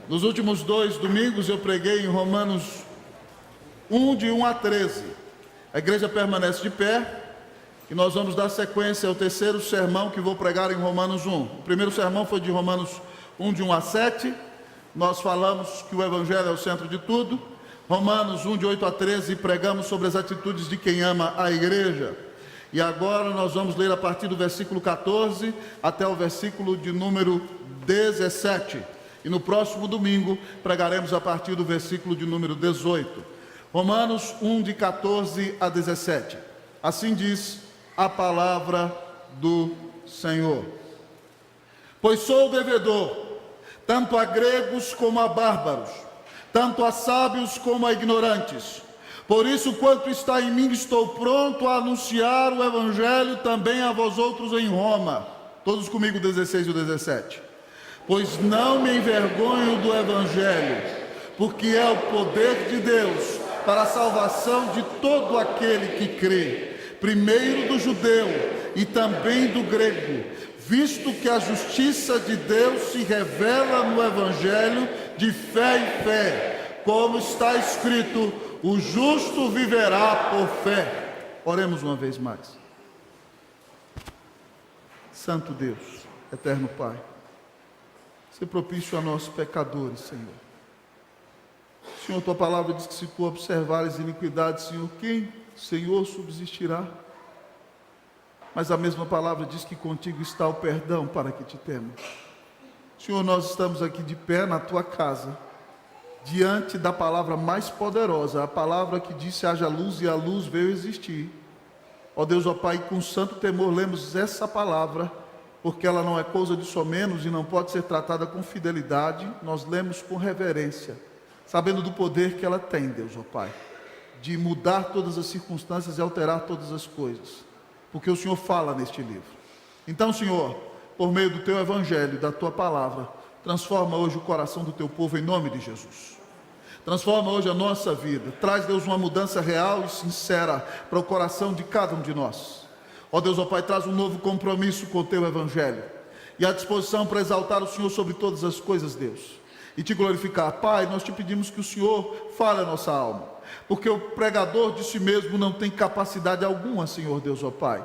Nos últimos 2 domingos eu preguei em Romanos 1, de 1 a 13. A igreja permanece de pé e nós vamos dar sequência ao terceiro sermão que vou pregar em Romanos 1. O primeiro sermão foi de Romanos 1, de 1 a 7. Nós falamos que o Evangelho é o centro de tudo. Romanos 1, de 8 a 13, pregamos sobre as atitudes de quem ama a igreja. E agora nós vamos ler a partir do versículo 14 até o versículo de número 17. E no próximo domingo pregaremos a partir do versículo de número 18. Romanos 1, de 14 a 17. Assim diz a palavra do Senhor. Pois sou devedor, tanto a gregos como a bárbaros, tanto a sábios como a ignorantes. Por isso, quanto está em mim, estou pronto a anunciar o Evangelho também a vós outros em Roma. Todos comigo, 16 e 17. Pois não me envergonho do Evangelho, porque é o poder de Deus para a salvação de todo aquele que crê, primeiro do judeu e também do grego, visto que a justiça de Deus se revela no Evangelho de fé em fé, como está escrito: o justo viverá por fé. Oremos uma vez mais. Santo Deus, eterno Pai, ser propício a nós pecadores, Senhor. Senhor, tua palavra diz que se tu observares iniquidades, Senhor, quem, Senhor, subsistirá? Mas a mesma palavra diz que contigo está o perdão para que te temos. Senhor, nós estamos aqui de pé na tua casa, diante da palavra mais poderosa, a palavra que disse haja luz e a luz veio existir. Ó Deus, ó Pai, com santo temor lemos essa palavra, porque ela não é coisa de somenos e não pode ser tratada com fidelidade. Nós lemos com reverência, sabendo do poder que ela tem, Deus, ó Pai, de mudar todas as circunstâncias e alterar todas as coisas, porque o Senhor fala neste livro. Então, Senhor, por meio do teu Evangelho, da tua palavra, transforma hoje o coração do teu povo em nome de Jesus. Transforma hoje a nossa vida. Traz, Deus, uma mudança real e sincera para o coração de cada um de nós. Ó Deus, ó Pai, traz um novo compromisso com o teu Evangelho e a disposição para exaltar o Senhor sobre todas as coisas, Deus, e te glorificar. Pai, nós te pedimos que o Senhor fale a nossa alma, porque o pregador de si mesmo não tem capacidade alguma, Senhor Deus, ó Pai.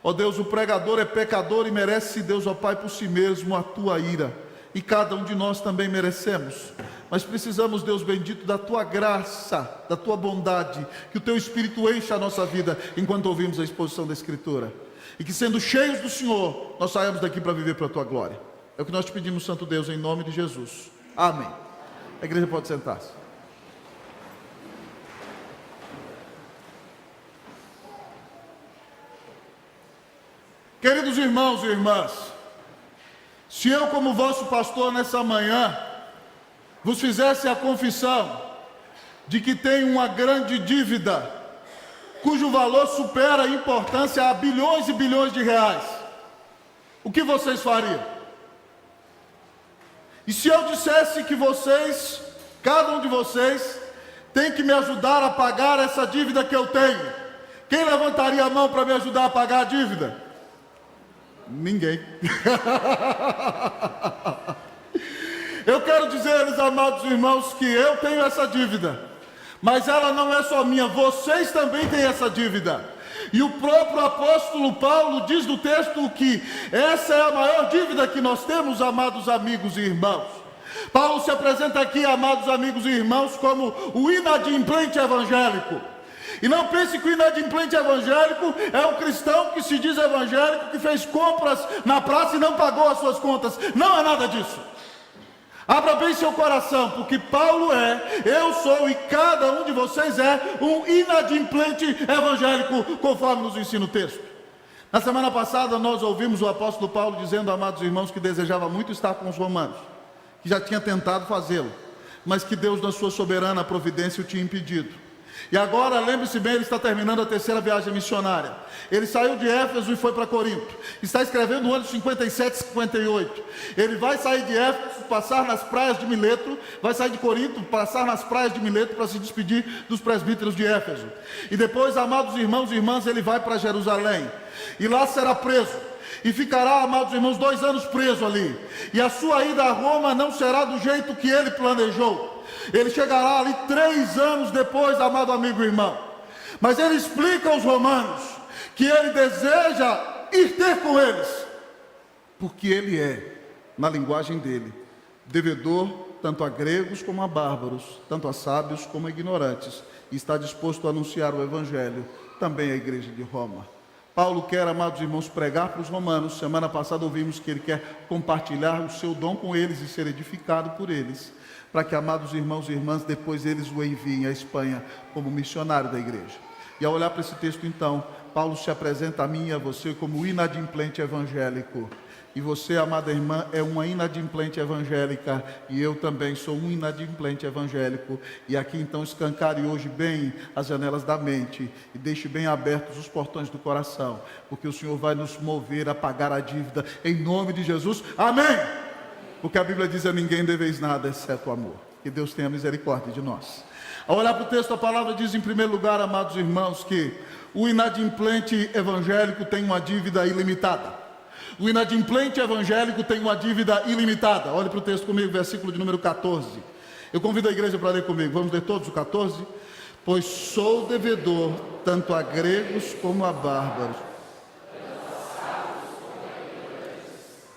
Ó Deus, o pregador é pecador e merece, Deus, ó Pai, por si mesmo a tua ira, e cada um de nós também merecemos, mas precisamos, Deus bendito, da tua graça, da tua bondade, que o teu Espírito encha a nossa vida enquanto ouvimos a exposição da Escritura, e que, sendo cheios do Senhor, nós saímos daqui para viver para a tua glória. É o que nós te pedimos, Santo Deus, em nome de Jesus. Amém. A igreja pode sentar-se. Queridos irmãos e irmãs, se eu, como vosso pastor nessa manhã, vos fizesse a confissão de que tenho uma grande dívida, cujo valor supera a importância a bilhões e bilhões de reais, o que vocês fariam? E se eu dissesse que vocês, cada um de vocês, tem que me ajudar a pagar essa dívida que eu tenho, quem levantaria a mão para me ajudar a pagar a dívida? Ninguém. Eu quero dizer-lhes, amados irmãos, que eu tenho essa dívida, mas ela não é só minha, vocês também têm essa dívida. E o próprio apóstolo Paulo diz no texto que essa é a maior dívida que nós temos, amados amigos e irmãos. Paulo se apresenta aqui, amados amigos e irmãos, como o inadimplente evangélico. E não pense que o inadimplente evangélico é um cristão que se diz evangélico, que fez compras na praça e não pagou as suas contas. Não é nada disso. Abra bem seu coração, porque Paulo é, eu sou e cada um de vocês é um inadimplente evangélico, conforme nos ensina o texto. Na semana passada nós ouvimos o apóstolo Paulo dizendo, amados irmãos, que desejava muito estar com os romanos, que já tinha tentado fazê-lo, mas que Deus, na sua soberana providência, o tinha impedido. E agora, lembre-se bem, ele está terminando a terceira viagem missionária. Ele saiu de Éfeso e foi para Corinto. Está escrevendo no ano 57, 58. Ele vai sair de Éfeso, passar nas praias de Mileto, vai sair de Corinto, passar nas praias de Mileto para se despedir dos presbíteros de Éfeso. E depois, amados irmãos e irmãs, ele vai para Jerusalém. E lá será preso. e ficará, amados irmãos, 2 anos preso ali, e a sua ida a Roma não será do jeito que ele planejou. Ele chegará ali 3 anos depois, amado amigo e irmão, mas ele explica aos romanos que ele deseja ir ter com eles, porque ele é, na linguagem dele, devedor tanto a gregos como a bárbaros, tanto a sábios como a ignorantes, e está disposto a anunciar o evangelho também à igreja de Roma. Paulo quer, amados irmãos, pregar para os romanos. Semana passada ouvimos que ele quer compartilhar o seu dom com eles e ser edificado por eles, para que, amados irmãos e irmãs, depois eles o enviem à Espanha como missionário da igreja. E ao olhar para esse texto, então, Paulo se apresenta a mim e a você como o inadimplente evangélico. E você, amada irmã, é uma inadimplente evangélica, e eu também sou um inadimplente evangélico. E aqui então escancare hoje bem as janelas da mente e deixe bem abertos os portões do coração, porque o Senhor vai nos mover a pagar a dívida em nome de Jesus. Amém! Porque a Bíblia diz: a ninguém deveis nada exceto o amor. Que Deus tenha misericórdia de nós. Ao olhar para o texto, a palavra diz em primeiro lugar, amados irmãos, que o inadimplente evangélico tem uma dívida ilimitada. O inadimplente evangélico tem uma dívida ilimitada. Olhe para o texto comigo, versículo de número 14. Eu convido a igreja para ler comigo. Vamos ler todos o 14? Pois sou devedor tanto a gregos como a bárbaros.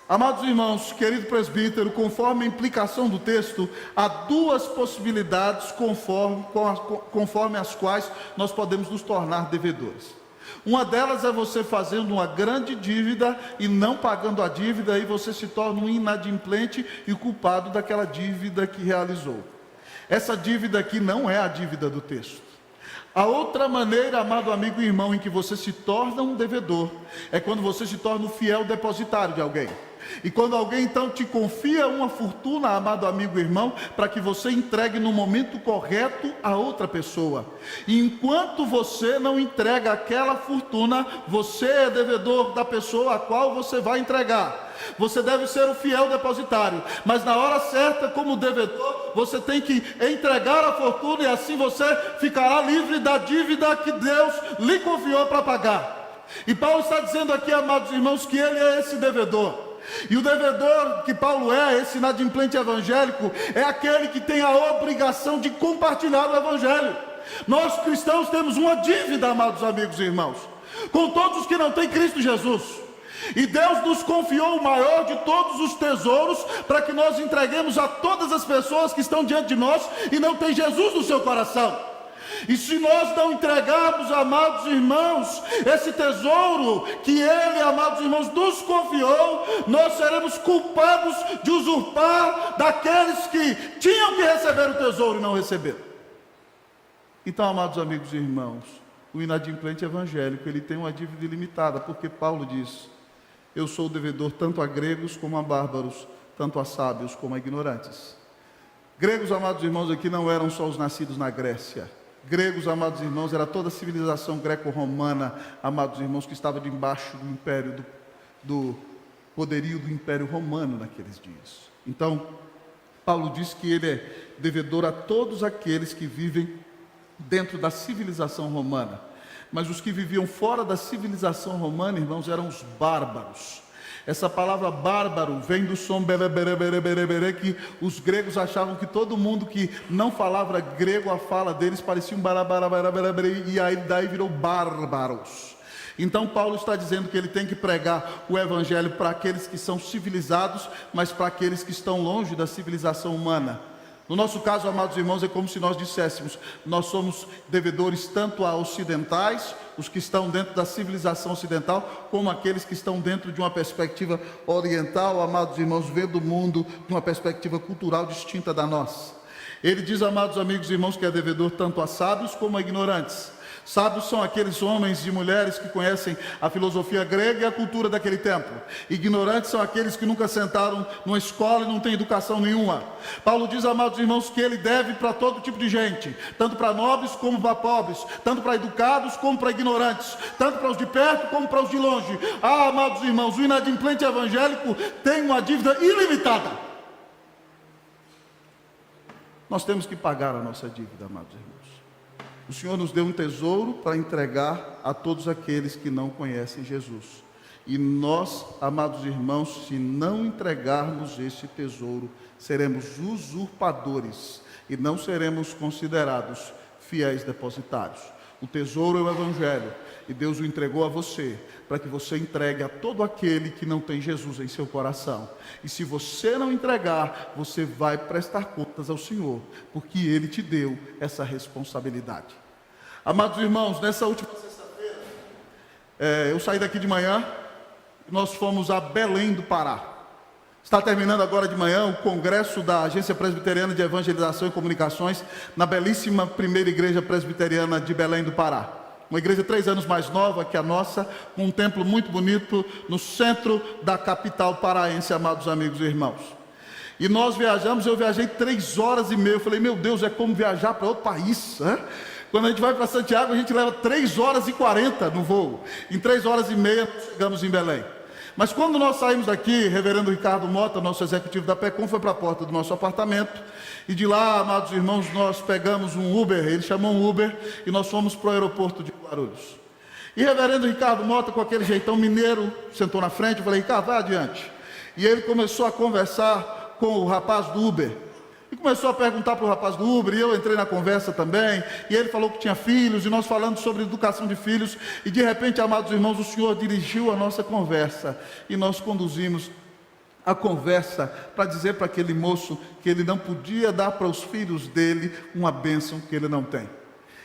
Amados irmãos, querido presbítero, conforme a implicação do texto, há 2 possibilidades conforme as quais nós podemos nos tornar devedores. Uma delas é você fazendo uma grande dívida e não pagando a dívida, aí você se torna um inadimplente e culpado daquela dívida que realizou. Essa dívida aqui não é a dívida do texto. A outra maneira, amado amigo e irmão, em que você se torna um devedor, é quando você se torna o fiel depositário de alguém. E quando alguém então te confia uma fortuna, amado amigo e irmão, para que você entregue no momento correto a outra pessoa. E enquanto você não entrega aquela fortuna, você é devedor da pessoa a qual você vai entregar. Você deve ser o fiel depositário, mas na hora certa, como devedor, você tem que entregar a fortuna, e assim você ficará livre da dívida que Deus lhe confiou para pagar. E Paulo está dizendo aqui, amados irmãos, que ele é esse devedor. E o devedor que Paulo é, esse inadimplente evangélico, é aquele que tem a obrigação de compartilhar o evangelho. Nós cristãos temos uma dívida, amados amigos e irmãos, com todos os que não têm Cristo Jesus. E Deus nos confiou o maior de todos os tesouros, para que nós entreguemos a todas as pessoas que estão diante de nós e não têm Jesus no seu coração. E se nós não entregarmos, amados irmãos, esse tesouro que Ele, amados irmãos, nos confiou, nós seremos culpados de usurpar daqueles que tinham que receber o tesouro e não receberam. Então, amados amigos e irmãos, o inadimplente evangélico, ele tem uma dívida ilimitada, porque Paulo diz: eu sou devedor tanto a gregos como a bárbaros, tanto a sábios como a ignorantes. Gregos, amados irmãos, aqui não eram só os nascidos na Grécia. Gregos, amados irmãos, era toda a civilização greco-romana, amados irmãos, que estava debaixo do império, do poderio do império romano naqueles dias. Então, Paulo diz que ele é devedor a todos aqueles que vivem dentro da civilização romana. Mas os que viviam fora da civilização romana, irmãos, eram os bárbaros. Essa palavra bárbaro vem do som bereberebereberebere, que os gregos achavam que todo mundo que não falava grego, a fala deles parecia um barabarabarabere, e aí daí virou bárbaros. Então Paulo está dizendo que ele tem que pregar o evangelho para aqueles que são civilizados, mas para aqueles que estão longe da civilização humana. No nosso caso, amados irmãos, é como se nós disséssemos: nós somos devedores tanto a ocidentais, os que estão dentro da civilização ocidental, como aqueles que estão dentro de uma perspectiva oriental, amados irmãos, vendo o mundo de uma perspectiva cultural distinta da nossa. Ele diz, amados amigos e irmãos, que é devedor tanto a sábios como a ignorantes. Sábios são aqueles homens e mulheres que conhecem a filosofia grega e a cultura daquele tempo. Ignorantes são aqueles que nunca sentaram numa escola e não têm educação nenhuma. Paulo diz, amados irmãos, que ele deve para todo tipo de gente, tanto para nobres como para pobres, tanto para educados como para ignorantes, tanto para os de perto como para os de longe. Ah, amados irmãos, o inadimplente evangélico tem uma dívida ilimitada. Nós temos que pagar a nossa dívida, amados irmãos. O Senhor nos deu um tesouro para entregar a todos aqueles que não conhecem Jesus. E nós, amados irmãos, se não entregarmos este tesouro, seremos usurpadores e não seremos considerados fiéis depositários. O tesouro é o Evangelho, e Deus o entregou a você, para que você entregue a todo aquele que não tem Jesus em seu coração. E se você não entregar, você vai prestar contas ao Senhor, porque Ele te deu essa responsabilidade. Amados irmãos, nessa última sexta-feira, eu saí daqui de manhã, nós fomos a Belém do Pará. Está terminando agora de manhã o congresso da Agência Presbiteriana de Evangelização e Comunicações, na belíssima primeira igreja presbiteriana de Belém do Pará. Uma igreja 3 anos mais nova que a nossa, com um templo muito bonito no centro da capital paraense, amados amigos e irmãos. E nós viajamos, eu viajei 3 horas e meia, eu falei, meu Deus, é como viajar para outro país, né? Quando a gente vai para Santiago, a gente leva 3 horas e 40 no voo. Em 3 horas e meia, nós chegamos em Belém. Mas quando nós saímos daqui, reverendo Ricardo Mota, nosso executivo da PECOM, foi para a porta do nosso apartamento, e de lá, amados irmãos, nós pegamos um Uber, ele chamou um Uber, e nós fomos para o aeroporto de Guarulhos. E reverendo Ricardo Mota, com aquele jeitão mineiro, sentou na frente, eu falei, Ricardo, vai adiante. E ele começou a conversar com o rapaz do Uber, e começou a perguntar para o rapaz do Uber, e eu entrei na conversa também, e ele falou que tinha filhos, e nós falando sobre educação de filhos, e de repente, amados irmãos, o Senhor dirigiu a nossa conversa, e nós conduzimos a conversa para dizer para aquele moço que ele não podia dar para os filhos dele uma bênção que ele não tem.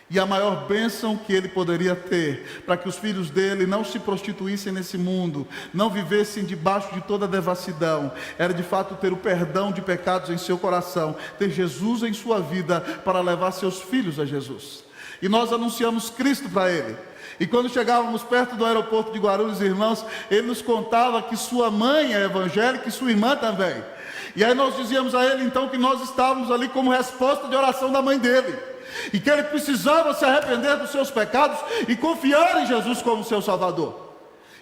E a maior bênção que ele poderia ter, para que os filhos dele não se prostituíssem nesse mundo, não vivessem debaixo de toda a devassidão, era de fato ter o perdão de pecados em seu coração, ter Jesus em sua vida para levar seus filhos a Jesus. E nós anunciamos Cristo para ele. E quando chegávamos perto do aeroporto de Guarulhos, irmãos, ele nos contava que sua mãe é evangélica e sua irmã também. E aí nós dizíamos a ele então que nós estávamos ali como resposta de oração da mãe dele, e que ele precisava se arrepender dos seus pecados e confiar em Jesus como seu Salvador.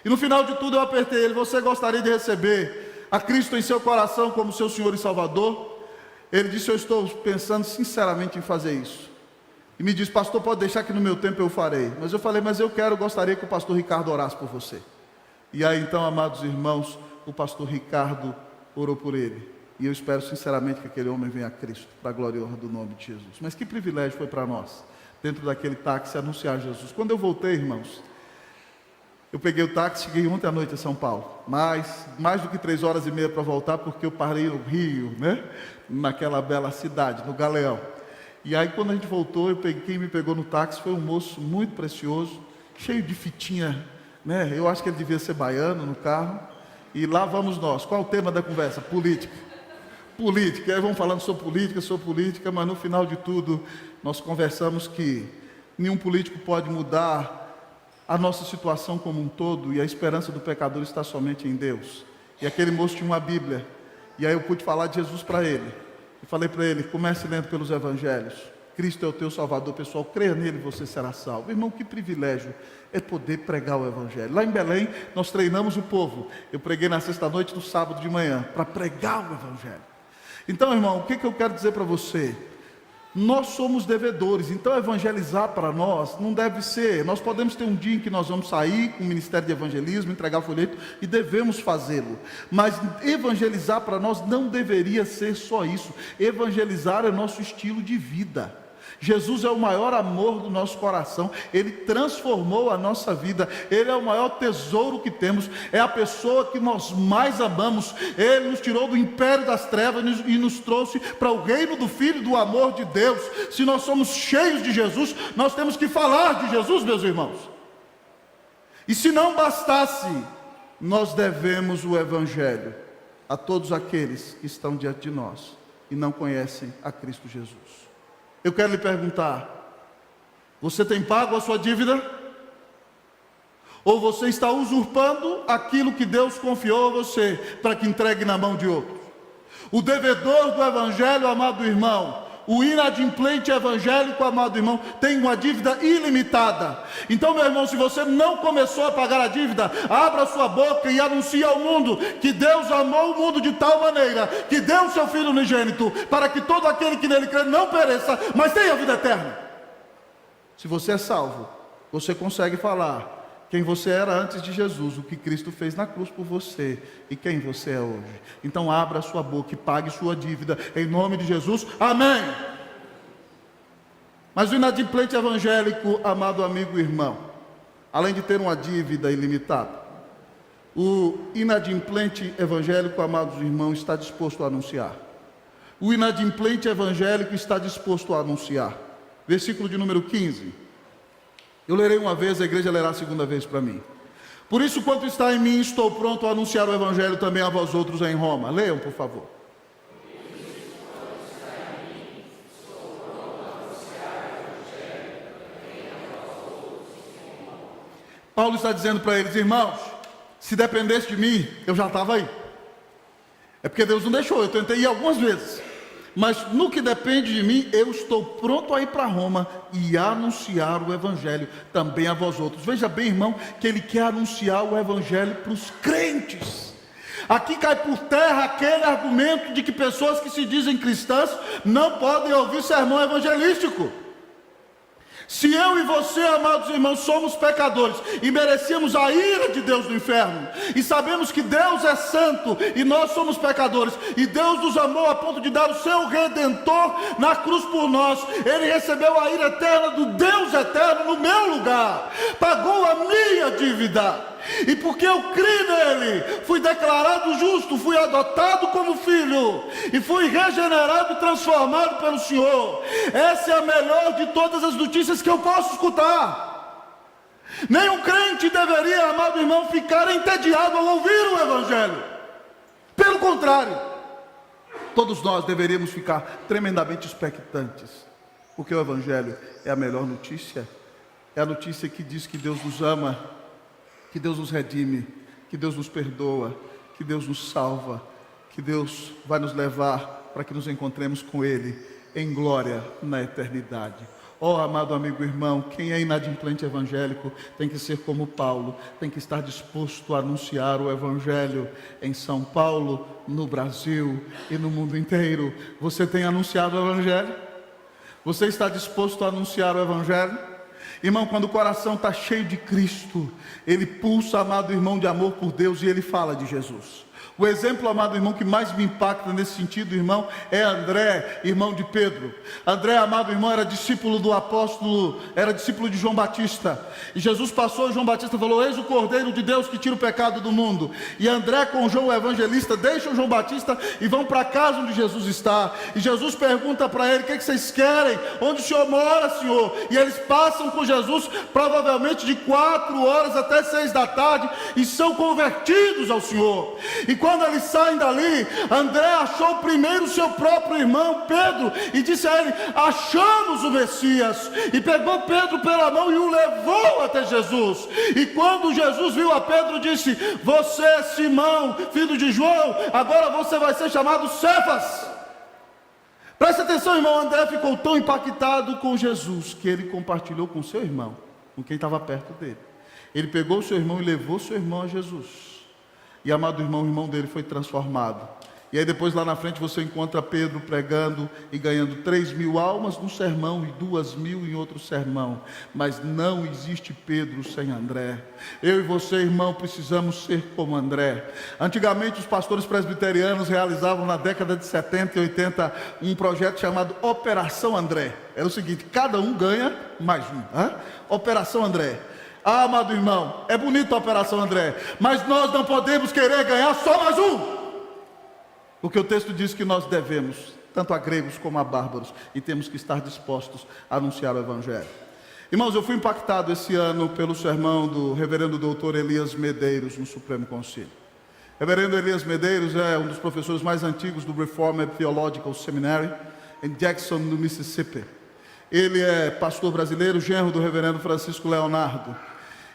E no final de tudo eu apertei ele, você gostaria de receber a Cristo em seu coração como seu Senhor e Salvador? Ele disse, eu estou pensando sinceramente em fazer isso. E me disse, pastor, pode deixar que no meu tempo eu farei. Mas eu falei, mas gostaria que o pastor Ricardo orasse por você. E aí então, amados irmãos, o pastor Ricardo orou por ele. E eu espero sinceramente que aquele homem venha a Cristo, para a glória e honra do nome de Jesus. Mas que privilégio foi para nós, dentro daquele táxi, anunciar Jesus. Quando eu voltei, irmãos, eu peguei o táxi, cheguei ontem à noite a São Paulo. Mais do que 3 horas e meia para voltar, porque eu parei no Rio, né? Naquela bela cidade, no Galeão. E aí quando a gente voltou, quem me pegou no táxi foi um moço muito precioso, cheio de fitinha, né? Eu acho que ele devia ser baiano no carro. E lá vamos nós. Qual o tema da conversa? Política. Aí vamos falando sobre política, mas no final de tudo, nós conversamos que nenhum político pode mudar a nossa situação como um todo, e a esperança do pecador está somente em Deus. E aquele moço tinha uma Bíblia, e aí eu pude falar de Jesus para ele. E falei para ele, comece lendo pelos evangelhos. Cristo é o teu Salvador, pessoal, creia nele e você será salvo. Irmão, que privilégio é poder pregar o evangelho. Lá em Belém, nós treinamos o povo. Eu preguei na sexta-noite, no sábado de manhã, para pregar o evangelho. Então, irmão, o que eu quero dizer para você? Nós somos devedores, então evangelizar para nós não deve ser, nós podemos ter um dia em que nós vamos sair com o Ministério de Evangelismo, entregar folheto, e devemos fazê-lo, mas evangelizar para nós não deveria ser só isso. Evangelizar é nosso estilo de vida. Jesus é o maior amor do nosso coração, Ele transformou a nossa vida, Ele é o maior tesouro que temos, é a pessoa que nós mais amamos. Ele nos tirou do império das trevas e nos trouxe para o reino do Filho do amor de Deus. Se nós somos cheios de Jesus, nós temos que falar de Jesus, meus irmãos. E se não bastasse, nós devemos o Evangelho a todos aqueles que estão diante de nós e não conhecem a Cristo Jesus. Eu quero lhe perguntar, você tem pago a sua dívida? Ou você está usurpando aquilo que Deus confiou a você, para que entregue na mão de outros? O devedor do Evangelho, amado irmão, o inadimplente evangélico, amado irmão, tem uma dívida ilimitada. Então, meu irmão, se você não começou a pagar a dívida, abra sua boca e anuncie ao mundo que Deus amou o mundo de tal maneira que deu o seu Filho unigênito, para que todo aquele que nele crê não pereça, mas tenha vida eterna. Se você é salvo, você consegue falar quem você era antes de Jesus, o que Cristo fez na cruz por você e quem você é hoje. Então abra sua boca e pague sua dívida em nome de Jesus, amém. Mas o inadimplente evangélico, amado amigo e irmão, além de ter uma dívida ilimitada, o inadimplente evangélico, amados irmãos, está disposto a anunciar. O inadimplente evangélico está disposto a anunciar. Versículo de número 15. Eu lerei uma vez, a igreja lerá a segunda vez para mim. Por isso, quanto está em mim, estou pronto a anunciar o evangelho também a vós outros em Roma. Leiam, por favor. Paulo está dizendo para eles: irmãos, se dependesse de mim, eu já estava aí. É porque Deus não deixou, eu tentei ir algumas vezes. Mas no que depende de mim, eu estou pronto a ir para Roma e anunciar o evangelho também a vós outros. Veja bem, irmão, que ele quer anunciar o evangelho para os crentes. Aqui cai por terra aquele argumento de que pessoas que se dizem cristãs não podem ouvir sermão evangelístico. Se eu e você, amados irmãos, somos pecadores e merecemos a ira de Deus no inferno, e sabemos que Deus é santo e nós somos pecadores, e Deus nos amou a ponto de dar o seu Redentor na cruz por nós, ele recebeu a ira eterna do Deus eterno no meu lugar, pagou a minha dívida. E porque eu criei nele, fui declarado justo, fui adotado como filho, e fui regenerado e transformado pelo Senhor. Essa é a melhor de todas as notícias que eu posso escutar. Nenhum crente deveria, amado irmão, ficar entediado ao ouvir o evangelho. Pelo contrário, todos nós deveríamos ficar tremendamente expectantes, porque o evangelho é a melhor notícia. É a notícia que diz que Deus nos ama, que Deus nos redime, que Deus nos perdoa, que Deus nos salva, que Deus vai nos levar para que nos encontremos com Ele em glória na eternidade. Oh, amado amigo e irmão, quem é inadimplente evangélico tem que ser como Paulo, tem que estar disposto a anunciar o evangelho em São Paulo, no Brasil e no mundo inteiro. Você tem anunciado o evangelho? Você está disposto a anunciar o evangelho? Irmão, quando o coração está cheio de Cristo, ele pulsa, amado irmão, de amor por Deus, e ele fala de Jesus. O exemplo, amado irmão, que mais me impacta nesse sentido, irmão, é André, irmão de Pedro. André, amado irmão, era discípulo do apóstolo, era discípulo de João Batista. E Jesus passou, e João Batista falou: eis o Cordeiro de Deus que tira o pecado do mundo. E André com João o evangelista deixam João Batista e vão para a casa onde Jesus está. E Jesus pergunta para ele: o que vocês querem? Onde o Senhor mora, Senhor? E eles passam com Jesus provavelmente de 4 horas até 6 da tarde e são convertidos ao Senhor. E quando eles saem dali, André achou primeiro seu próprio irmão Pedro e disse a ele: achamos o Messias. E pegou Pedro pela mão e o levou até Jesus. E quando Jesus viu a Pedro, disse: você é Simão, filho de João, agora você vai ser chamado Cefas. Preste atenção, irmão. André ficou tão impactado com Jesus que ele compartilhou com seu irmão, com quem estava perto dele. Ele pegou o seu irmão e levou seu irmão a Jesus. E amado irmão, o irmão dele foi transformado. E aí depois lá na frente você encontra Pedro pregando e ganhando 3.000 almas num sermão e 2.000 em outro sermão. Mas não existe Pedro sem André. Eu e você, irmão, precisamos ser como André. Antigamente os pastores presbiterianos realizavam na década de 70 e 80 um projeto chamado Operação André. Era o seguinte: cada um ganha mais um. Operação André. Ah, amado irmão, é bonita a Operação André, mas nós não podemos querer ganhar só mais um, porque o texto diz que nós devemos, tanto a gregos como a bárbaros, e temos que estar dispostos a anunciar o evangelho. Irmãos, eu fui impactado esse ano pelo sermão do reverendo doutor Elias Medeiros no Supremo Concílio. Reverendo Elias Medeiros é um dos professores mais antigos do Reformed Theological Seminary em Jackson, no Mississippi. Ele é pastor brasileiro, genro do reverendo Francisco Leonardo.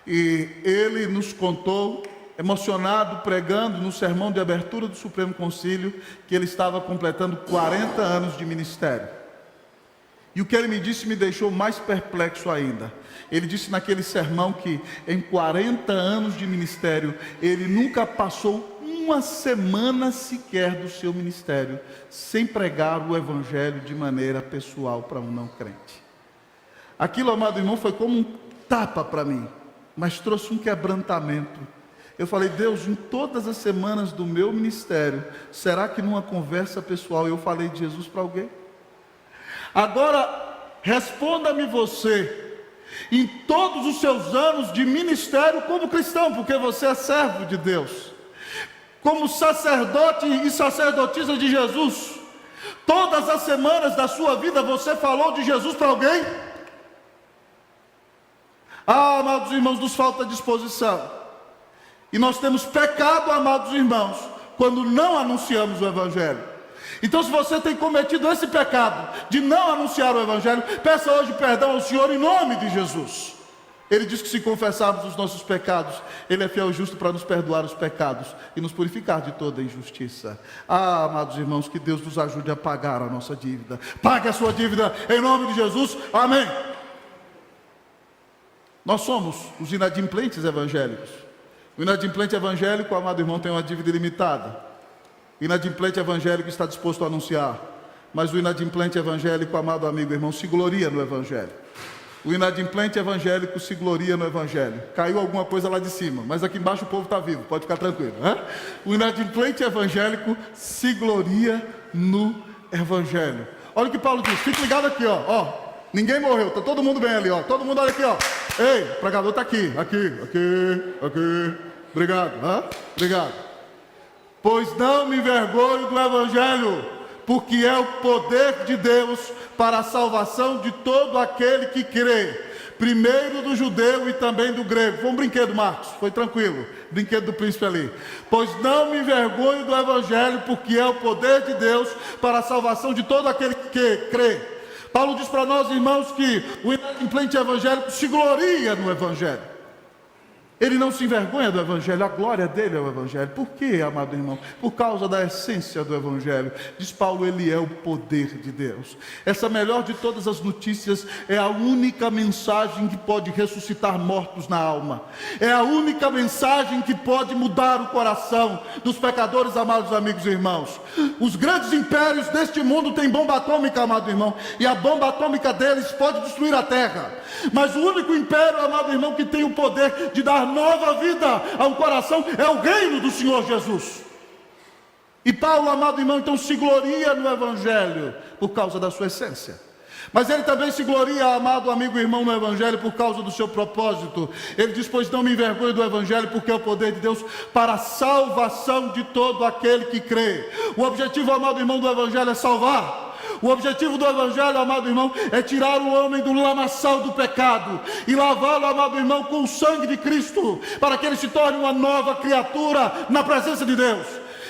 E ele nos contou, emocionado, pregando no sermão de abertura do Supremo Concílio, que ele estava completando 40 anos de ministério. E o que ele me disse me deixou mais perplexo ainda. Ele disse naquele sermão que em 40 anos de ministério, ele nunca passou uma semana sequer do seu ministério sem pregar o evangelho de maneira pessoal para um não crente. Aquilo, amado irmão, foi como um tapa para mim. mas trouxe um quebrantamento. Eu falei: Deus, em todas as semanas do meu ministério, será que numa conversa pessoal eu falei de Jesus para alguém? Agora, responda-me você, em todos os seus anos de ministério como cristão, porque você é servo de Deus, como sacerdote e sacerdotisa de Jesus, todas as semanas da sua vida você falou de Jesus para alguém? Ah, amados irmãos, nos falta disposição. E nós temos pecado, amados irmãos, quando não anunciamos o Evangelho. Então, se você tem cometido esse pecado de não anunciar o Evangelho, peça hoje perdão ao Senhor em nome de Jesus. Ele diz que se confessarmos os nossos pecados, Ele é fiel e justo para nos perdoar os pecados e nos purificar de toda injustiça. Ah, amados irmãos, que Deus nos ajude a pagar a nossa dívida. Pague a sua dívida em nome de Jesus. Amém. Nós somos os inadimplentes evangélicos. O inadimplente evangélico, amado irmão, tem uma dívida ilimitada. O inadimplente evangélico está disposto a anunciar. Mas o inadimplente evangélico, amado amigo irmão, se gloria no Evangelho. O inadimplente evangélico se gloria no Evangelho. Caiu alguma coisa lá de cima, mas aqui embaixo o povo está vivo, pode ficar tranquilo, né? O inadimplente evangélico se gloria no Evangelho. Olha o que Paulo diz, fique ligado aqui, ó. Ninguém morreu, está todo mundo bem ali, ó. Todo mundo olha aqui, ó. Ei, o pregador está aqui. Obrigado, obrigado. Pois não me envergonho do Evangelho, porque é o poder de Deus para a salvação de todo aquele que crê, primeiro do judeu e também do grego. Foi um brinquedo, Marcos, foi tranquilo, brinquedo do príncipe ali. Pois não me envergonho do Evangelho, porque é o poder de Deus para a salvação de todo aquele que crê. Paulo diz para nós, irmãos, que o inadimplente evangélico se gloria no Evangelho. Ele não se envergonha do Evangelho, a glória dele é o Evangelho. Por quê, amado irmão? Por causa da essência do Evangelho. Diz Paulo, ele é o poder de Deus. Essa melhor de todas as notícias é a única mensagem que pode ressuscitar mortos na alma. É a única mensagem que pode mudar o coração dos pecadores, amados amigos e irmãos. Os grandes impérios deste mundo têm bomba atômica, amado irmão, e a bomba atômica deles pode destruir a terra. Mas o único império, amado irmão, que tem o poder de dar nova vida ao coração é o reino do Senhor Jesus. E Paulo, amado irmão, então se gloria no Evangelho por causa da sua essência. Mas ele também se gloria, amado amigo e irmão, no Evangelho por causa do seu propósito. Ele diz, pois não me envergonho do Evangelho, porque é o poder de Deus para a salvação de todo aquele que crê. O objetivo, amado irmão, do Evangelho é salvar. O objetivo do Evangelho, amado irmão, é tirar o homem do lamaçal do pecado e lavá-lo, amado irmão, com o sangue de Cristo, para que ele se torne uma nova criatura na presença de Deus.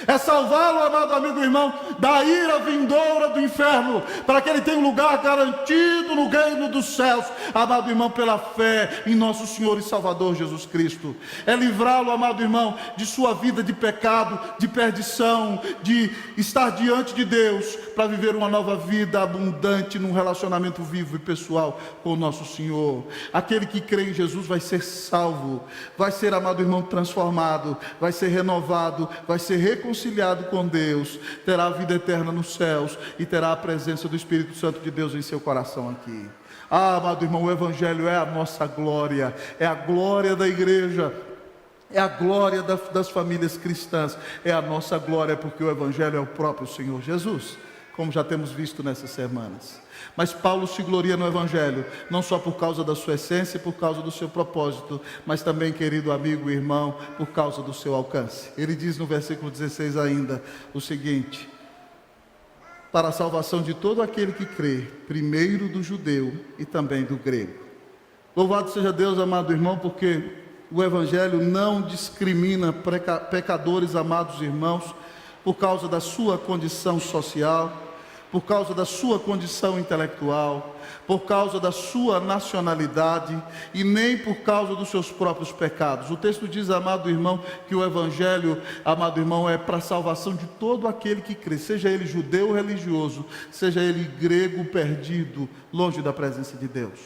É salvá-lo, amado amigo e irmão, da ira vindoura do inferno, para que ele tenha um lugar garantido no reino dos céus, amado irmão, pela fé em nosso Senhor e Salvador Jesus Cristo. É livrá-lo, amado irmão, de sua vida de pecado, de perdição, de estar diante de Deus, para viver uma nova vida abundante num relacionamento vivo e pessoal com o nosso Senhor. Aquele que crê em Jesus vai ser salvo, vai ser, amado irmão, transformado, vai ser renovado, vai ser reconciliado com Deus, terá a vida eterna nos céus e terá a presença do Espírito Santo de Deus em seu coração aqui. Ah, amado irmão, o Evangelho é a nossa glória, é a glória da igreja, é a glória das famílias cristãs, é a nossa glória, porque o Evangelho é o próprio Senhor Jesus, como já temos visto nessas semanas. Mas Paulo se gloria no Evangelho, não só por causa da sua essência e por causa do seu propósito, mas também, querido amigo e irmão, por causa do seu alcance. Ele diz no versículo 16 ainda o seguinte: para a salvação de todo aquele que crê, primeiro do judeu e também do grego. Louvado seja Deus, amado irmão, porque o Evangelho não discrimina pecadores, amados irmãos, por causa da sua condição social, por causa da sua condição intelectual, por causa da sua nacionalidade e nem por causa dos seus próprios pecados. O texto diz, amado irmão, que o Evangelho, amado irmão, é para a salvação de todo aquele que crê, seja ele judeu ou religioso, seja ele grego perdido, longe da presença de Deus.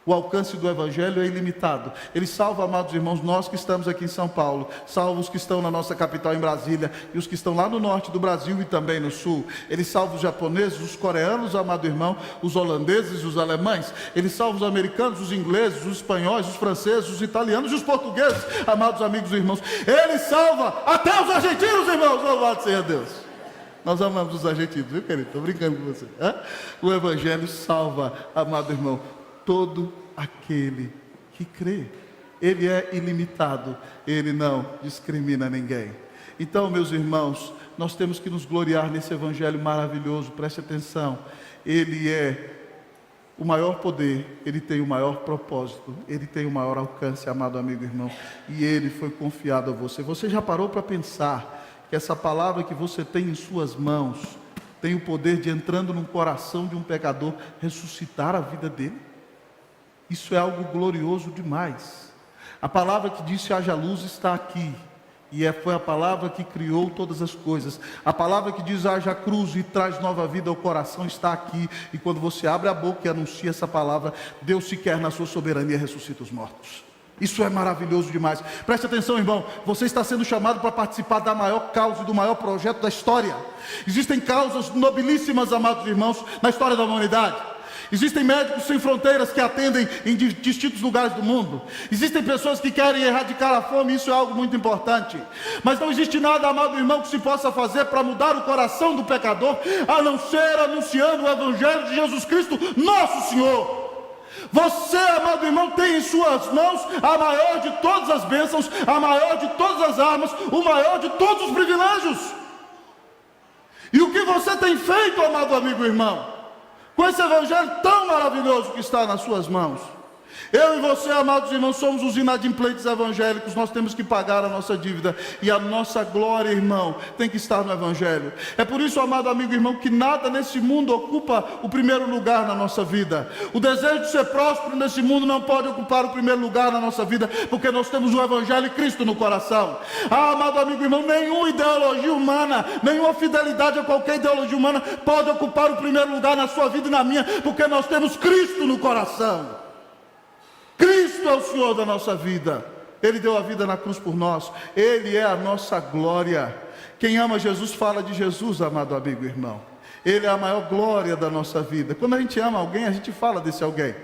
O alcance do Evangelho é ilimitado. Ele salva, amados irmãos, nós que estamos aqui em São Paulo, salva os que estão na nossa capital em Brasília, e os que estão lá no norte do Brasil e também no sul. Ele salva os japoneses, os coreanos, amado irmão, os holandeses, os alemães. Ele salva os americanos, os ingleses, os espanhóis, os franceses, os italianos e os portugueses, amados amigos e irmãos. Ele salva até os argentinos, irmãos, louvado seja Deus. Nós amamos os argentinos, viu, querido? Estou brincando com você. O Evangelho salva, amado irmão, todo aquele que crê. Ele é ilimitado, ele não discrimina ninguém. Então, meus irmãos, nós temos que nos gloriar nesse Evangelho maravilhoso. Preste atenção, ele é o maior poder, ele tem o maior propósito, ele tem o maior alcance, amado amigo e irmão, e ele foi confiado a você. Você já parou para pensar que essa palavra que você tem em suas mãos tem o poder de, entrando no coração de um pecador, ressuscitar a vida dele? Isso é algo glorioso demais. A palavra que disse haja luz está aqui, e foi a palavra que criou todas as coisas. A palavra que diz haja cruz e traz nova vida ao coração está aqui, e quando você abre a boca e anuncia essa palavra, Deus se quer na sua soberania ressuscita os mortos. Isso é maravilhoso demais. Preste atenção, irmão, você está sendo chamado para participar da maior causa e do maior projeto da história. Existem causas nobilíssimas, amados irmãos, na história da humanidade. Existem médicos sem fronteiras que atendem em distintos lugares do mundo. Existem pessoas que querem erradicar a fome, isso é algo muito importante. Mas não existe nada, amado irmão, que se possa fazer para mudar o coração do pecador, a não ser anunciando o Evangelho de Jesus Cristo, nosso Senhor. Você, amado irmão, tem em suas mãos a maior de todas as bênçãos, a maior de todas as armas, o maior de todos os privilégios. E o que você tem feito, amado amigo e irmão, com esse Evangelho tão maravilhoso que está nas suas mãos? Eu e você, amados irmãos, somos os inadimplentes evangélicos. Nós temos que pagar a nossa dívida, e a nossa glória, irmão, tem que estar no Evangelho. É por isso, amado amigo e irmão, que nada nesse mundo ocupa o primeiro lugar na nossa vida. O desejo de ser próspero nesse mundo não pode ocupar o primeiro lugar na nossa vida, porque nós temos o Evangelho e Cristo no coração. Amado amigo e irmão, nenhuma ideologia humana, nenhuma fidelidade a qualquer ideologia humana pode ocupar o primeiro lugar na sua vida e na minha, porque nós temos Cristo no coração. Cristo é o Senhor da nossa vida. Ele deu a vida na cruz por nós. Ele é a nossa glória. Quem ama Jesus fala de Jesus, amado amigo e irmão. Ele é a maior glória da nossa vida. Quando a gente ama alguém, a gente fala desse alguém.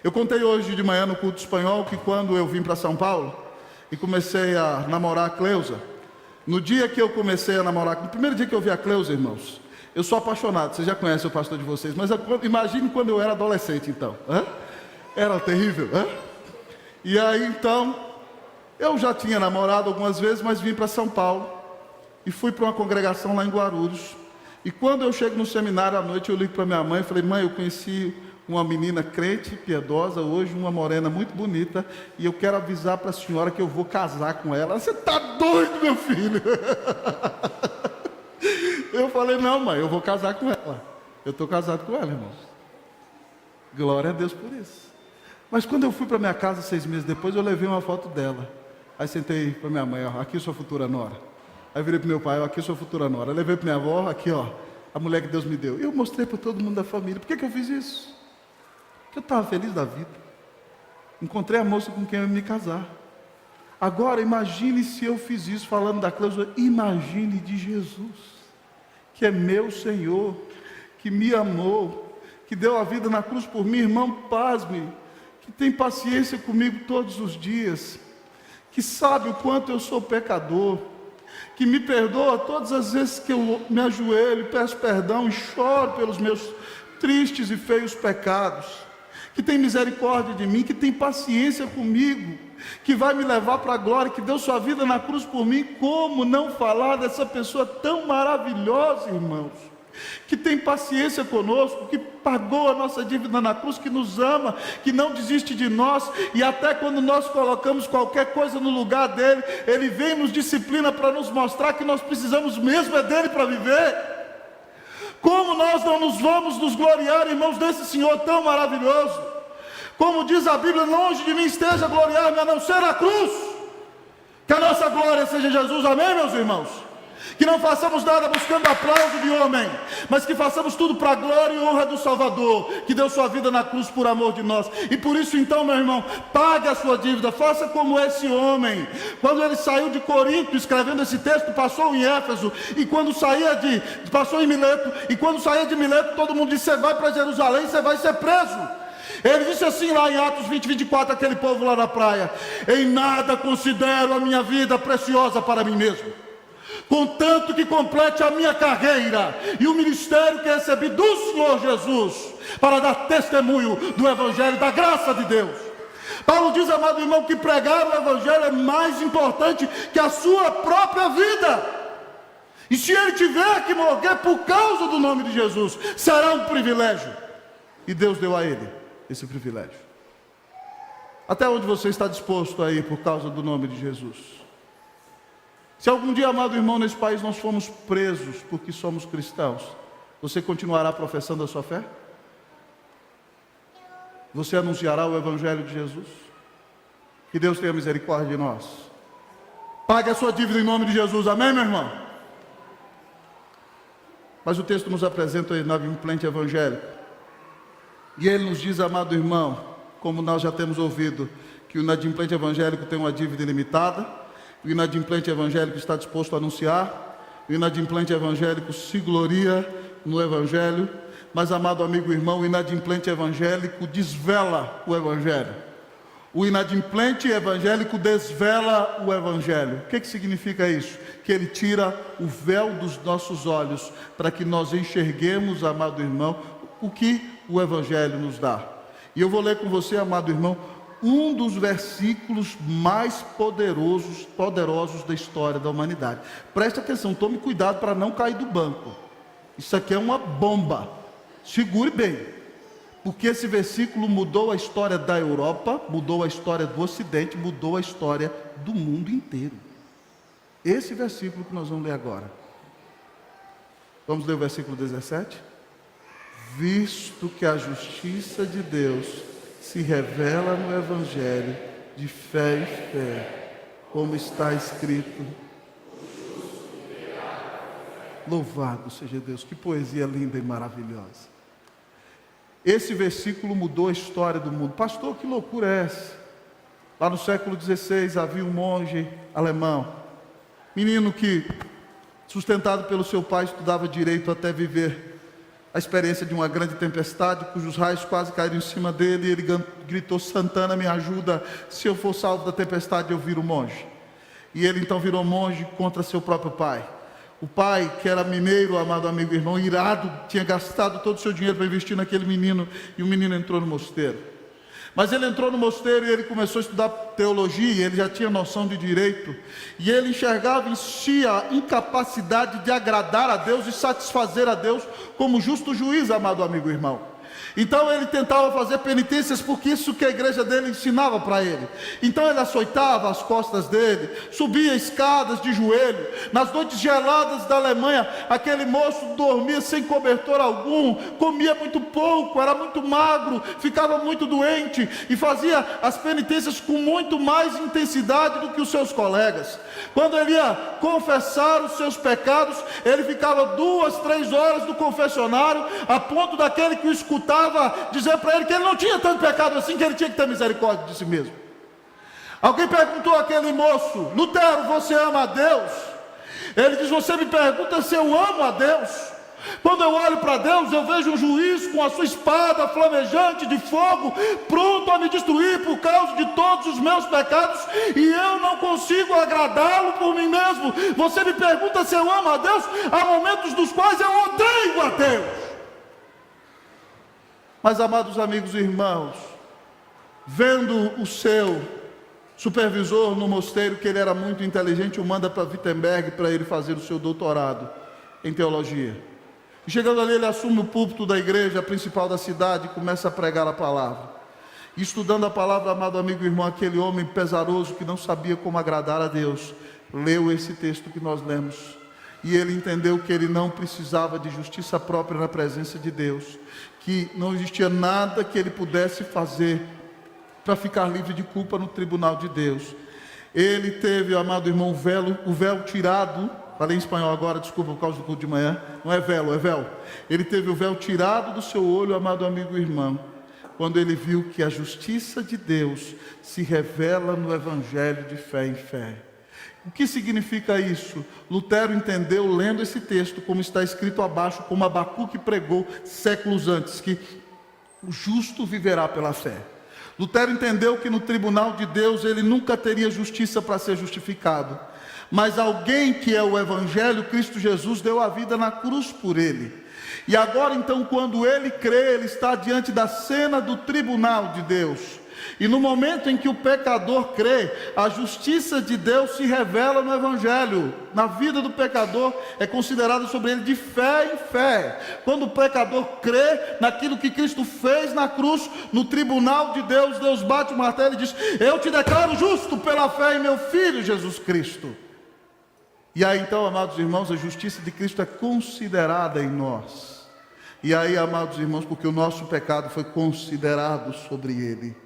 Eu contei hoje de manhã no culto espanhol que quando eu vim para São Paulo e comecei a namorar a Cleusa, no dia que eu comecei a namorar, no primeiro dia que eu vi a Cleusa, irmãos, eu sou apaixonado. Vocês já conhecem o pastor de vocês, mas imagine quando eu era adolescente, então. Era terrível, E aí então, eu já tinha namorado algumas vezes, mas vim para São Paulo e fui para uma congregação lá em Guarulhos. E quando eu chego no seminário à noite, eu ligo para minha mãe e falei: mãe, eu conheci uma menina crente, piedosa, hoje uma morena muito bonita, e eu quero avisar para a senhora que eu vou casar com ela. Você está doido, meu filho? Eu falei: não, mãe, eu vou casar com ela. Eu estou casado com ela, irmãos. Glória a Deus por isso. Mas quando eu fui para minha casa 6 meses depois, eu levei uma foto dela. Aí sentei para minha mãe: ó, aqui sua futura nora. Aí virei para meu pai: ó, aqui sua futura nora. Aí levei para minha avó: aqui, ó, a mulher que Deus me deu. Eu mostrei para todo mundo da família. Por que eu fiz isso? Porque eu estava feliz da vida. Encontrei a moça com quem eu ia me casar. Agora imagine se eu fiz isso falando da Cleusa. Imagine de Jesus, que é meu Senhor, que me amou, que deu a vida na cruz por mim. Irmão, pasme, que tem paciência comigo todos os dias, que sabe o quanto eu sou pecador, que me perdoa todas as vezes que eu me ajoelho, peço perdão e choro pelos meus tristes e feios pecados, que tem misericórdia de mim, que tem paciência comigo, que vai me levar para a glória, que deu sua vida na cruz por mim. Como não falar dessa pessoa tão maravilhosa, irmãos? Que tem paciência conosco, que pagou a nossa dívida na cruz, que nos ama, que não desiste de nós, e até quando nós colocamos qualquer coisa no lugar dele, ele vem e nos disciplina para nos mostrar que nós precisamos mesmo é dele para viver. Como nós não nos vamos nos gloriar, irmãos, desse Senhor tão maravilhoso? Como diz a Bíblia: longe de mim esteja gloriar-me a não ser a cruz. Que a nossa glória seja Jesus, amém, meus irmãos? Que não façamos nada buscando aplauso de homem, mas que façamos tudo para a glória e honra do Salvador, que deu sua vida na cruz por amor de nós. E por isso então, meu irmão, pague a sua dívida, faça como esse homem. Quando ele saiu de Corinto escrevendo esse texto, passou em Éfeso, e quando passou em Mileto, e quando saía de Mileto, todo mundo disse: você vai para Jerusalém, você vai ser preso. Ele disse assim lá em Atos 20, 24, aquele povo lá na praia: em nada considero a minha vida preciosa para mim mesmo, contanto que complete a minha carreira e o ministério que recebi do Senhor Jesus, para dar testemunho do Evangelho, da graça de Deus. Paulo diz, amado irmão, que pregar o Evangelho é mais importante que a sua própria vida. E se ele tiver que morrer por causa do nome de Jesus, será um privilégio. E Deus deu a ele esse privilégio. Até onde você está disposto a ir por causa do nome de Jesus? Se algum dia, amado irmão, nesse país nós fomos presos porque somos cristãos, você continuará professando a sua fé? Você anunciará o Evangelho de Jesus? Que Deus tenha misericórdia de nós. Pague a sua dívida em nome de Jesus, amém, meu irmão? Mas o texto nos apresenta o inadimplente evangélico. E ele nos diz, amado irmão, como nós já temos ouvido, que o inadimplente evangélico tem uma dívida ilimitada, o inadimplente evangélico está disposto a anunciar, o inadimplente evangélico se gloria no Evangelho, mas, amado amigo e irmão, o inadimplente evangélico desvela o Evangelho. O inadimplente evangélico desvela o Evangelho. O que significa isso? Que ele tira o véu dos nossos olhos, para que nós enxerguemos, amado irmão, o que o Evangelho nos dá. E eu vou ler com você, amado irmão, um dos versículos mais poderosos da história da humanidade. Preste atenção, tome cuidado para não cair do banco. Isso aqui é uma bomba. Segure bem, porque esse versículo mudou a história da Europa, mudou a história do Ocidente, mudou a história do mundo inteiro. Esse versículo que nós vamos ler agora. Vamos ler o versículo 17? Visto que a justiça de Deus se revela no Evangelho de fé em fé, como está escrito. Louvado seja Deus, que poesia linda e maravilhosa. Esse versículo mudou a história do mundo. Pastor, que loucura é essa? Lá no século XVI havia um monge alemão, menino que, sustentado pelo seu pai, estudava direito até viver a experiência de uma grande tempestade, cujos raios quase caíram em cima dele, e ele gritou: Santana, me ajuda, se eu for salvo da tempestade, eu viro monge. E ele então virou monge contra seu próprio pai. O pai, que era mineiro, amado amigo e irmão, irado, tinha gastado todo o seu dinheiro para investir naquele menino, e o menino entrou no mosteiro. Mas ele entrou no mosteiro e ele começou a estudar teologia, ele já tinha noção de direito, e ele enxergava em si a incapacidade de agradar a Deus e satisfazer a Deus como justo juiz, amado amigo e irmão. Então ele tentava fazer penitências, porque isso que a igreja dele ensinava para ele. Então ele açoitava as costas dele, subia escadas de joelho. Nas noites geladas da Alemanha, aquele moço dormia sem cobertor algum, comia muito pouco, era muito magro, ficava muito doente e fazia as penitências com muito mais intensidade do que os seus colegas. Quando ele ia confessar os seus pecados, ele ficava 2, 3 horas no confessionário, a ponto daquele que o escutava dizer para ele que ele não tinha tanto pecado assim, que ele tinha que ter misericórdia de si mesmo. Alguém perguntou àquele moço: Lutero, você ama a Deus? Ele diz: você me pergunta se eu amo a Deus? Quando eu olho para Deus, eu vejo um juiz com a sua espada flamejante de fogo, pronto a me destruir por causa de todos os meus pecados, e eu não consigo agradá-lo por mim mesmo. Você me pergunta se eu amo a Deus? Há momentos nos quais eu odeio a Deus. Mas, amados amigos e irmãos, vendo o seu supervisor no mosteiro, que ele era muito inteligente, o manda para Wittenberg para ele fazer o seu doutorado em teologia. E chegando ali, ele assume o púlpito da igreja principal da cidade e começa a pregar a palavra. E estudando a palavra, amado amigo e irmão, aquele homem pesaroso que não sabia como agradar a Deus, leu esse texto que nós lemos. E ele entendeu que ele não precisava de justiça própria na presença de Deus, que não existia nada que ele pudesse fazer para ficar livre de culpa no tribunal de Deus. Ele teve, amado irmão, o véu tirado falei em espanhol agora, desculpa, por causa do culto de manhã. Não é velo, é véu. Ele teve o véu tirado do seu olho, amado amigo e irmão, quando ele viu que a justiça de Deus se revela no evangelho de fé em fé. O que significa isso? Lutero entendeu, lendo esse texto, como está escrito abaixo, como Abacuque pregou séculos antes, que o justo viverá pela fé. Lutero entendeu que no tribunal de Deus ele nunca teria justiça para ser justificado, mas alguém que é o Evangelho, Cristo Jesus, deu a vida na cruz por ele. E agora então, quando ele crê, ele está diante da cena do tribunal de Deus. E no momento em que o pecador crê, a justiça de Deus se revela no Evangelho. Na vida do pecador é considerado sobre ele de fé em fé. Quando o pecador crê naquilo que Cristo fez na cruz, no tribunal de Deus, Deus bate o martelo e diz: eu te declaro justo pela fé em meu Filho Jesus Cristo. E aí então, amados irmãos, a justiça de Cristo é considerada em nós. E aí, amados irmãos, porque o nosso pecado foi considerado sobre ele.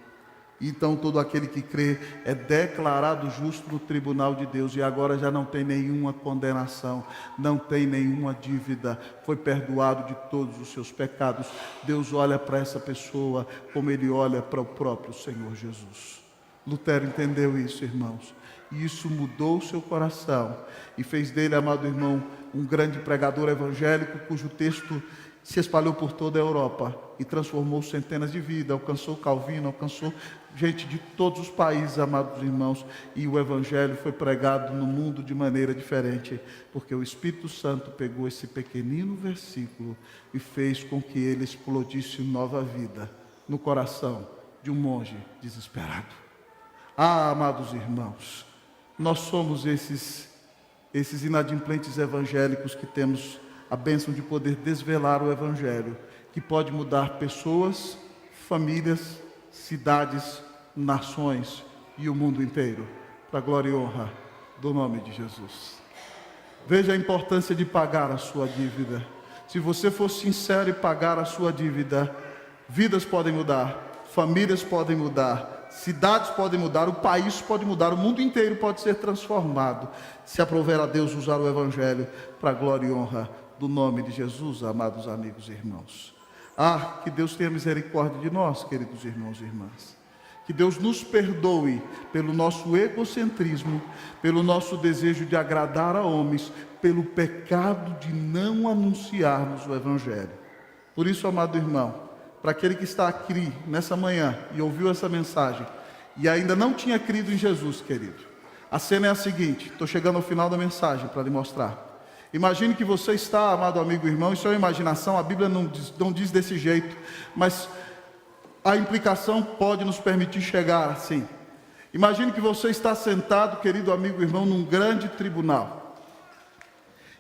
Então todo aquele que crê é declarado justo no tribunal de Deus, e agora já não tem nenhuma condenação, não tem nenhuma dívida, foi perdoado de todos os seus pecados. Deus olha para essa pessoa como ele olha para o próprio Senhor Jesus. Lutero entendeu isso, irmãos, e isso mudou o seu coração e fez dele, amado irmão, um grande pregador evangélico, cujo texto se espalhou por toda a Europa e transformou centenas de vidas, alcançou Calvino, alcançou gente de todos os países, amados irmãos, e o Evangelho foi pregado no mundo de maneira diferente, porque o Espírito Santo pegou esse pequenino versículo e fez com que ele explodisse nova vida no coração de um monge desesperado. Ah, amados irmãos, nós somos esses inadimplentes evangélicos que temos a bênção de poder desvelar o Evangelho, que pode mudar pessoas, famílias, cidades, nações e o mundo inteiro, para a glória e honra do nome de Jesus. Veja a importância de pagar a sua dívida. Se você for sincero e pagar a sua dívida, vidas podem mudar, famílias podem mudar, cidades podem mudar, o país pode mudar, o mundo inteiro pode ser transformado, se aprouver a Deus usar o Evangelho para a glória e honra do nome de Jesus, amados amigos e irmãos. Ah, que Deus tenha misericórdia de nós, queridos irmãos e irmãs. Que Deus nos perdoe pelo nosso egocentrismo, pelo nosso desejo de agradar a homens, pelo pecado de não anunciarmos o Evangelho. Por isso, amado irmão, para aquele que está aqui nessa manhã e ouviu essa mensagem e ainda não tinha crido em Jesus, querido, a cena é a seguinte, estou chegando ao final da mensagem para lhe mostrar. Imagine que você está, amado amigo e irmão, isso é uma imaginação, a Bíblia não diz desse jeito, mas a implicação pode nos permitir chegar assim. Imagine que você está sentado, querido amigo e irmão, num grande tribunal.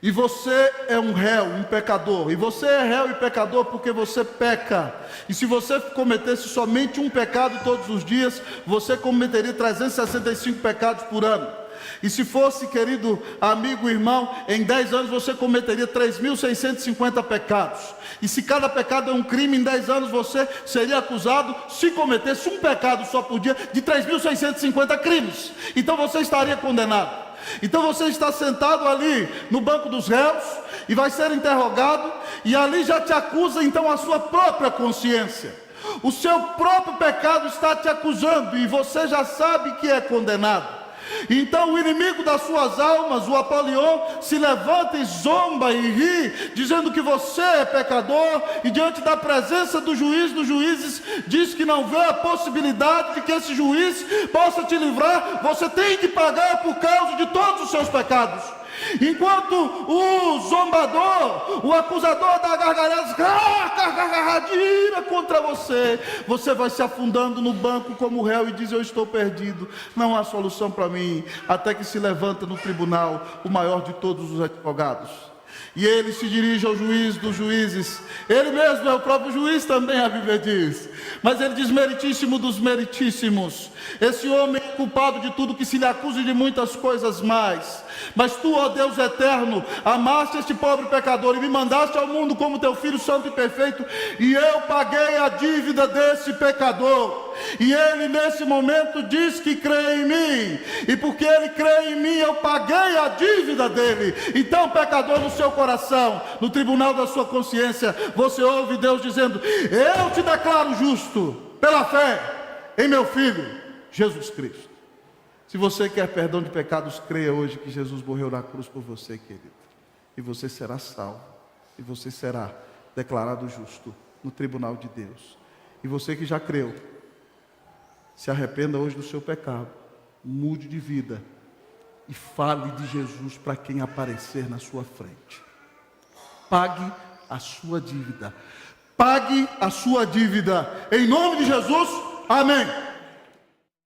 E você é um réu, um pecador. E você é réu e pecador porque você peca. E se você cometesse somente um pecado todos os dias, você cometeria 365 pecados por ano. E se fosse, querido amigo e irmão, em 10 anos você cometeria 3.650 pecados. E se cada pecado é um crime, em 10 anos você seria acusado, se cometesse um pecado só por dia, de 3.650 crimes. Então você estaria condenado. Então você está sentado ali no banco dos réus e vai ser interrogado, e ali já te acusa então a sua própria consciência. O seu próprio pecado está te acusando e você já sabe que é condenado. Então o inimigo das suas almas, o Apolion, se levanta e zomba e ri, dizendo que você é pecador, e diante da presença do juiz dos juízes, diz que não vê a possibilidade de que esse juiz possa te livrar. Você tem que pagar por causa de todos os seus pecados. Enquanto o zombador, o acusador da gargalhada de ira contra você, você vai se afundando no banco como réu e diz: eu estou perdido, não há solução para mim, até que se levanta no tribunal o maior de todos os advogados. E ele se dirige ao juiz dos juízes, ele mesmo é o próprio juiz também, a Bíblia diz, mas ele diz: meritíssimo dos meritíssimos, esse homem é culpado de tudo, que se lhe acuse de muitas coisas mais, mas tu, ó Deus eterno, amaste este pobre pecador e me mandaste ao mundo como teu Filho santo e perfeito, e eu paguei a dívida desse pecador. e ele nesse momento diz que crê em mim, e porque ele crê em mim, eu paguei a dívida dele. Então, pecador, no seu coração, no tribunal da sua consciência, você ouve Deus dizendo: eu te declaro justo, pela fé em meu Filho, Jesus Cristo. Se você quer perdão de pecados, creia hoje que Jesus morreu na cruz por você, querido, e você será salvo, e você será declarado justo no tribunal de Deus. E você que já creu, se arrependa hoje do seu pecado, mude de vida e fale de Jesus para quem aparecer na sua frente. Pague a sua dívida. Pague a sua dívida. Em nome de Jesus, amém.